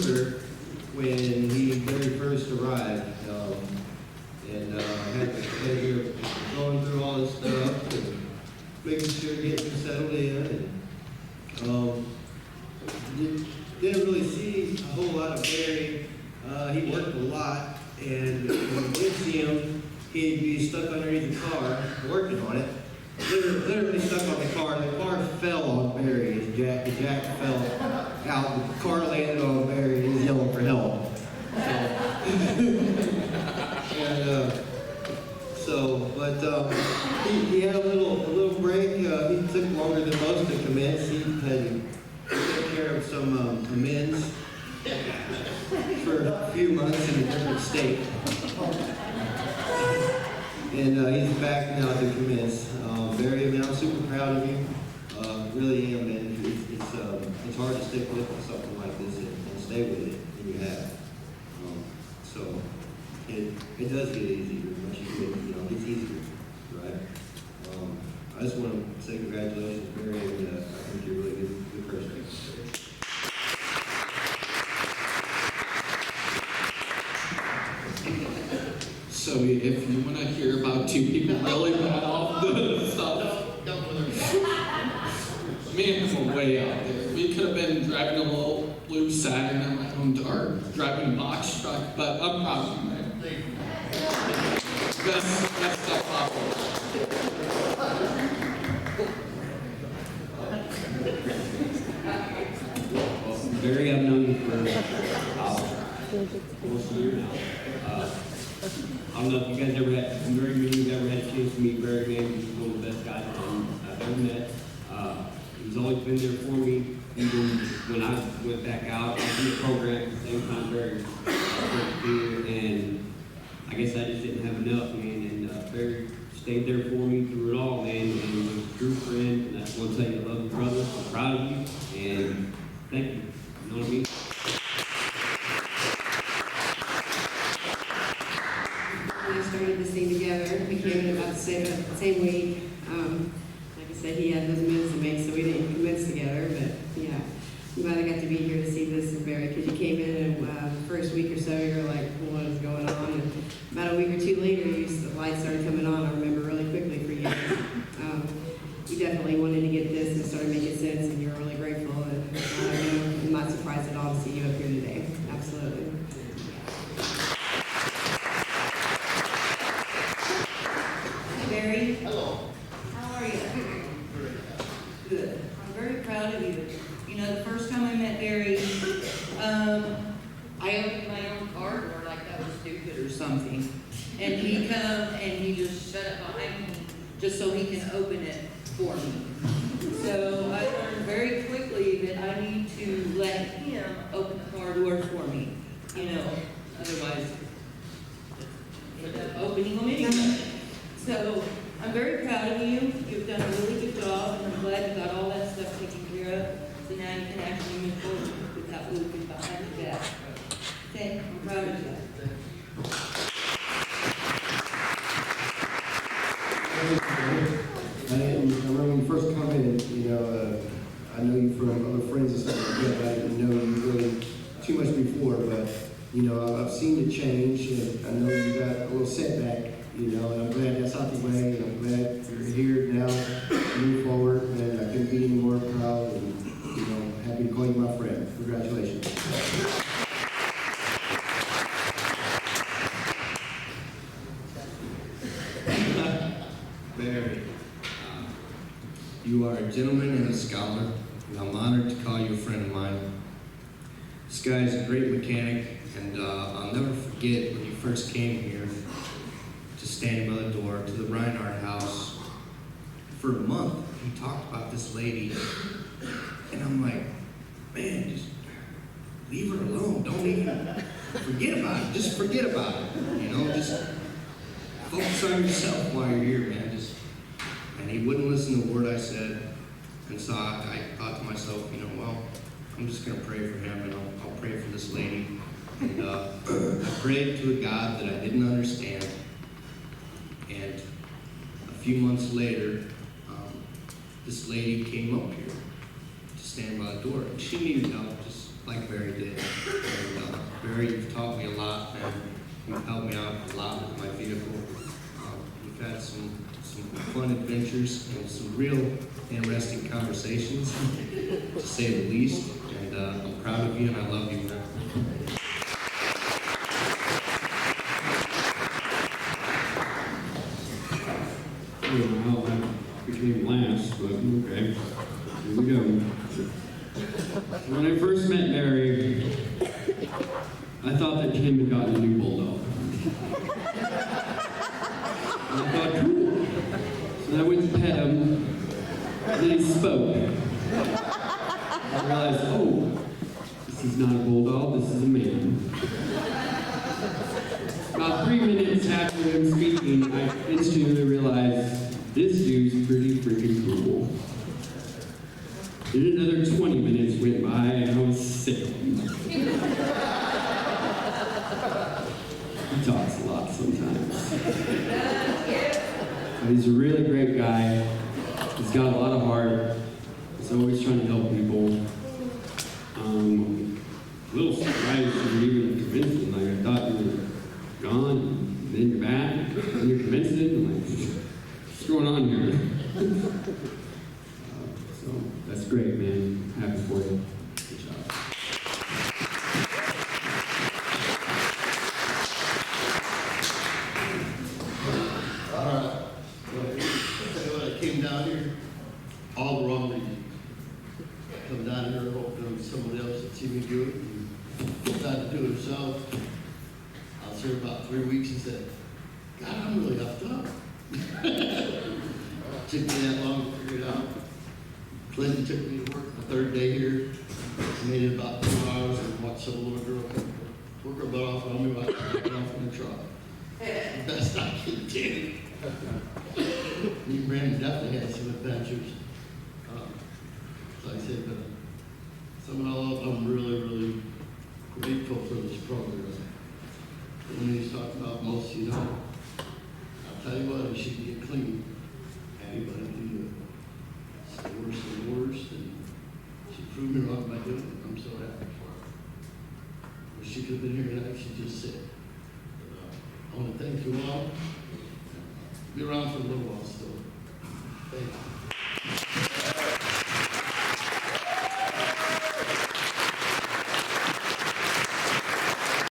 older when he very first arrived, and had the pleasure of going through all his stuff and making sure getting settled in. And didn't really see a whole lot of Barry. He worked a lot, and when we did see him, he'd be stuck underneath the car working on it. Literally stuck on the car. The car fell on Barry. The jack fell out. The car landed on Barry. He was yelling for help. He had a little break. He took longer than most to commence. He had to take care of some amends for a few months in a different state. And he's back now to commence. Barry, I mean, I'm super proud of you. Really am, man. It's hard to stick with something like this and stay with it, and you have. So it does get easier once you do it. You know, it gets easier, right? I just want to say congratulations, Barry, and I think you're a really good person. So if you want to hear about two people really bad off the stuff, me and him were way out there. We could have been driving a little blue Saturn on my own or driving a box truck, but I'm proud of you, man. Best stuff possible. Well, Barry, I've known you for almost a year now. I don't know if you guys ever had, very many of you ever had a chance to meet Barry, man. He's one of the best guys I've ever met. He's always been there for me, even when I went back out in the program at the same time Barry was here, and I guess I just didn't have enough, man, and Barry stayed there for me through it all, man, and he was a true friend, and I just want to tell you I love you, brother. I'm proud of you, and thank you. You know what I mean? We started this thing together. We came in about the same week. Like I said, he had those moves to make, so we didn't commence together. But yeah, I'm glad I got to be here to see this, Barry, because you came in and the first week or so, you were like, what is going on? And about a week or two later, the lights started coming on. I remember really quickly for you. You definitely wanted to get this and started making sense, and you're really grateful. And I'm not surprised at all to see you up here today. Absolutely. Barry. Hello. How are you? Good. I'm very proud of you. You know, the first time I met Barry, I opened my own car door like that was stupid or something. And he come and he just shut up behind me just so he can open it for me. So I learned very quickly that I need to let him open the car door for me. You know, otherwise, end up opening them anyway. So I'm very proud of you. You've done a really good job, and I'm glad you got all that stuff taken care of. So now you can actually move forward without looking behind your back. Okay, I'm proud of you. I remember when you first come in, you know, I know you from other friends and stuff like that. I didn't know you really too much before, but, you know, I've seen it change, and I know you got a little setback, you know, and I'm glad that's out the way, and I'm glad you're here now to move forward, and I couldn't be any more proud, and, you know, happy to call you my friend. Congratulations. Barry, you are a gentleman and a scholar, and I'm honored to call you a friend of mine. This guy is a great mechanic, and I'll never forget when you first came here, just standing by the door to the Reinhardt house. For a month, he talked about this lady, and I'm like, man, just leave her alone. Don't even forget about it. Just forget about it. You know, just focus on yourself while you're here, man. And he wouldn't listen to a word I said. And so I thought to myself, you know, well, I'm just going to pray for him, and I'll pray for this lady. And I prayed to a God that I didn't understand. And a few months later, this lady came up here to stand by the door. And she needed help, just like Barry did. Barry, you've taught me a lot, and you've helped me out a lot with my vehicle. We've had some fun adventures and some real interesting conversations, to say the least. And I'm proud of you, and I love you, man. Well, I became last, but okay. Here we go. When I first met Mary, I thought that Kim had gotten a new bulldog. And I thought, cool. So I went to pet him, and then he spoke. I realized, oh, this is not a bulldog, this is a man. About 3 minutes after him speaking, I instantly realized this dude's pretty freaking cool. Then another 20 minutes went by and I was sick of him. He talks a lot sometimes. But he's a really great guy. He's got a lot of heart. He's always trying to help people. A little surprised you even convinced him. Like, I thought you were gone, and then you're back, and you're convinced it. I'm like, what's going on here? So that's great, man. Happy for you. Good job. All right. Well, I came down here, all the wrong reasons. Come down here hoping somebody else would see me do it, and decided to do it himself. I was here about 3 weeks and said, God, I'm really up top. Took me that long to figure it out. Clinton took me to work the third day here. Made it about 2 hours and watched some little girl work her butt off on me while I was getting off in the truck. Best I can do. Me and Brandon definitely had some adventures. Like I said, but somehow I'm really, really grateful for this program. When he's talking about most, you know, I'll tell you what, it should get clean. Anybody can do it. It's the worst of the worst, and she proved me wrong by doing it. I'm so happy for her. Wish she could have been here tonight, she just said. I want to thank you all. Be around for a little while.